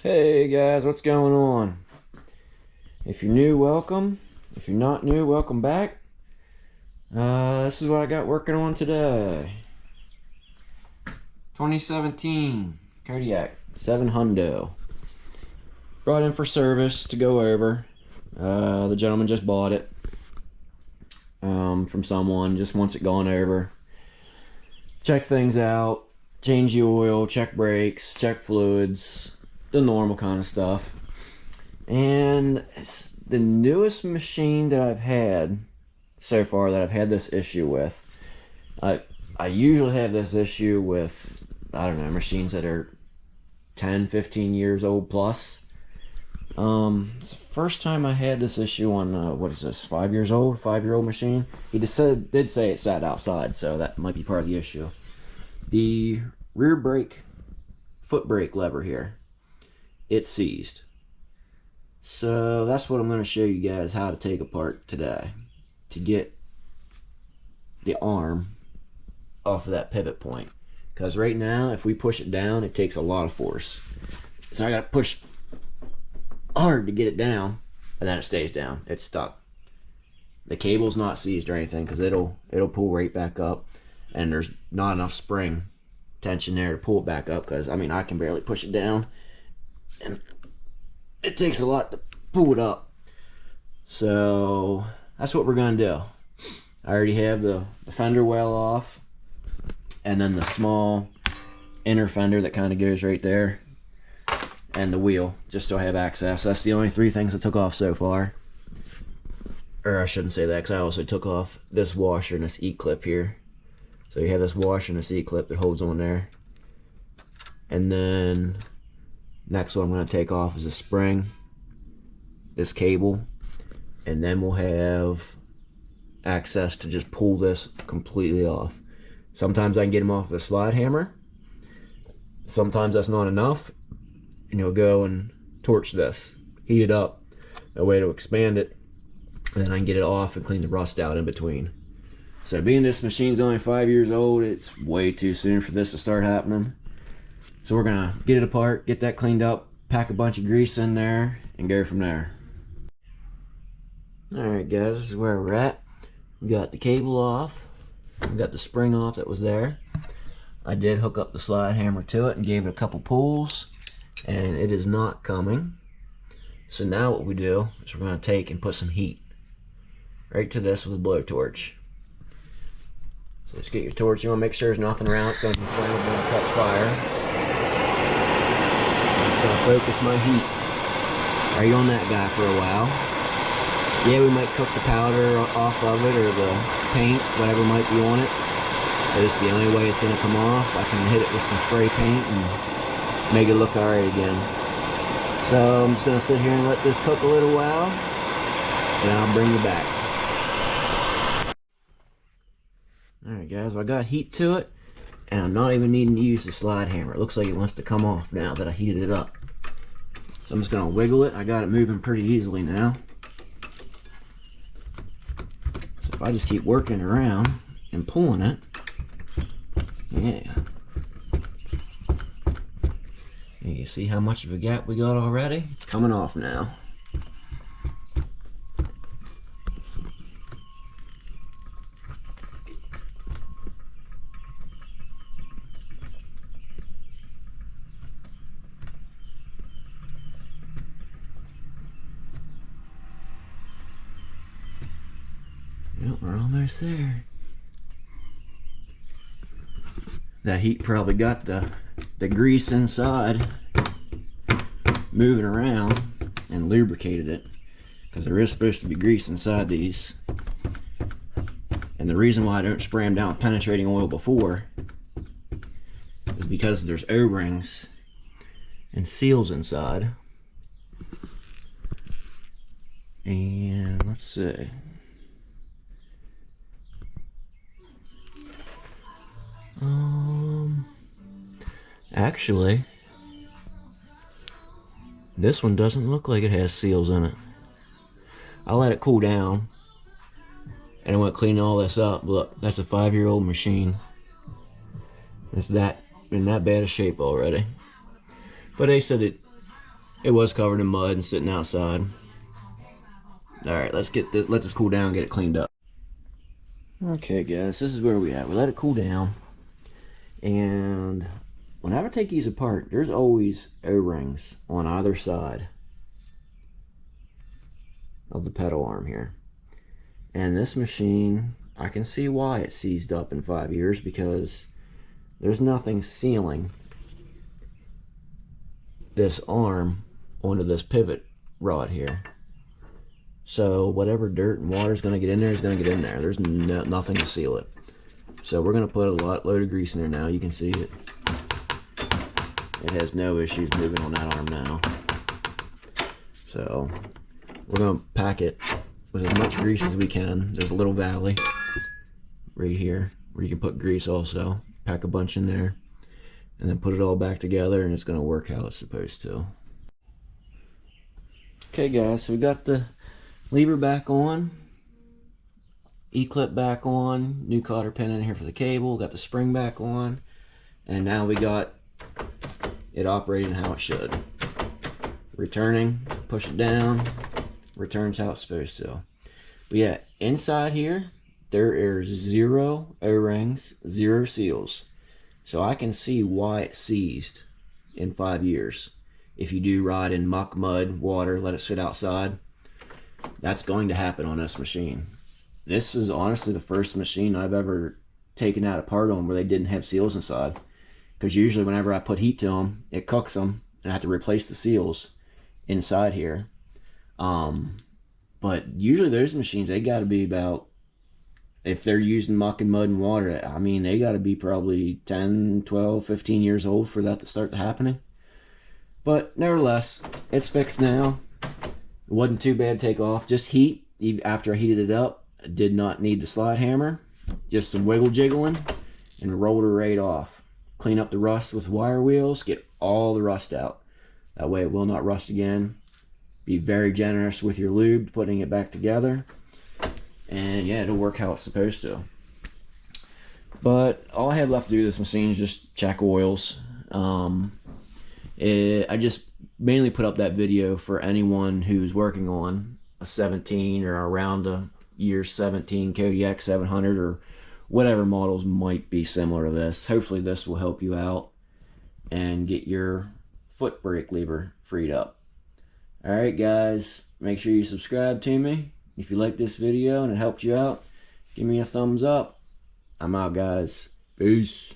Hey guys, what's going on? If you're new, welcome. If you're not new, welcome back. This is what I got working on today. 2017 Kodiak 7 Hundo. Brought in for service to go over. The gentleman just bought it from someone, just wants it gone over. Check things out, change the oil, check brakes, check fluids, the normal kind of stuff. And it's the newest machine that I've had so far that I've had this issue with. I usually have this issue with, I don't know, machines that are 10, 15 years old plus. It's the first time I had this issue on, what is this, 5 years old, 5-year-old machine. He did say it sat outside, so that might be part of the issue. The rear brake, foot brake lever here, it's seized. So that's what I'm going to show you guys how to take apart today to get the arm off of that pivot point. Because right now, if we push it down, it takes a lot of force. So I got to push hard to get it down, and then it stays down. It's stuck. The cable's not seized or anything because it'll pull right back up, and there's not enough spring tension there to pull it back up because, I mean, I can barely push it down, and it takes a lot to pull it up. So that's what we're going to do. I already have the fender well off, and then the small inner fender that kind of goes right there, and the wheel, just so I have access. That's the only 3 things I took off so far. Or I shouldn't say that, because I also took off this washer and this E-clip here. So you have this washer and this E-clip that holds on there. And then next one I'm going to take off is a spring, this cable, and then we'll have access to just pull this completely off. Sometimes I can get them off with a slide hammer. Sometimes that's not enough, and you'll go and torch this, heat it up, a way to expand it, and then I can get it off and clean the rust out in between. So being this machine's only 5 years old, it's way too soon for this to start happening. So we're gonna get it apart, get that cleaned up, pack a bunch of grease in there, and go from there. Alright guys, this is where we're at. We got the cable off, we got the spring off that was there. I did hook up the slide hammer to it and gave it a couple pulls, and it is not coming. So now what we do is we're gonna take and put some heat right to this with a blowtorch. So just get your torch, you wanna make sure there's nothing around, it's gonna be flammable and catch fire. So focus my heat right on that guy for a while. Yeah, we might cook the powder off of it or the paint, whatever might be on it. But it's the only way it's going to come off. I can hit it with some spray paint and make it look alright again. So I'm just going to sit here and let this cook a little while, and I'll bring you back. Alright guys, well, I got heat to it, and I'm not even needing to use the slide hammer. It looks like it wants to come off now that I heated it up. So I'm just going to wiggle it. I got it moving pretty easily now. So if I just keep working around and pulling it, yeah. And you see how much of a gap we got already? It's coming off now. Yep, we're almost there. That heat probably got the grease inside moving around and lubricated it, because there is supposed to be grease inside these. And the reason why I don't spray them down with penetrating oil before is because there's O-rings and seals inside. And let's see. Actually, this one doesn't look like it has seals in it. I let it cool down, and I went cleaning all this up. Look, that's a 5-year-old machine. It's that in that bad a shape already. But they said it It was covered in mud and sitting outside. All right, let's let this cool down and get it cleaned up. Okay, guys, this is where we at. We let it cool down, and whenever I take these apart, there's always O-rings on either side of the pedal arm here. And this machine, I can see why it seized up in 5 years, because there's nothing sealing this arm onto this pivot rod here. So whatever dirt and water is going to get in there is going to get in there. There's nothing to seal it. So we're going to put a load of grease in there now. You can see it. It has no issues moving on that arm now. So we're going to pack it with as much grease as we can. There's a little valley right here where you can put grease also. Pack a bunch in there and then put it all back together, and it's going to work how it's supposed to. Okay guys, so we got the lever back on, E-clip back on, new cotter pin in here for the cable, got the spring back on, and now we got it operating how it should. Returning, push it down, returns how it's supposed to. But yeah, inside here, there are 0 O-rings, 0 seals. So I can see why it seized in 5 years. If you do ride in muck, mud, water, let it sit outside, that's going to happen on this machine. This is honestly the first machine I've ever taken out apart on where they didn't have seals inside. Because usually whenever I put heat to them, it cooks them, and I have to replace the seals inside here. But usually those machines, they got to be about, if they're using muck and mud and water, I mean, they got to be probably 10, 12, 15 years old for that to start happening. But nevertheless, it's fixed now. It wasn't too bad to take off. Just heat. After I heated it up, I did not need the slide hammer. Just some wiggle jiggling and rolled her right off. Clean up the rust with wire wheels. Get all the rust out. That way it will not rust again. Be very generous with your lube, putting it back together. And yeah, it'll work how it's supposed to. But all I have left to do with this machine is just check oils. I just mainly put up that video for anyone who's working on a 17 or around a year 17 Kodiak 700 or whatever models might be similar to this. Hopefully this will help you out and get your foot brake lever freed up. Alright guys, make sure you subscribe to me. If you like this video and it helped you out, give me a thumbs up. I'm out guys. Peace.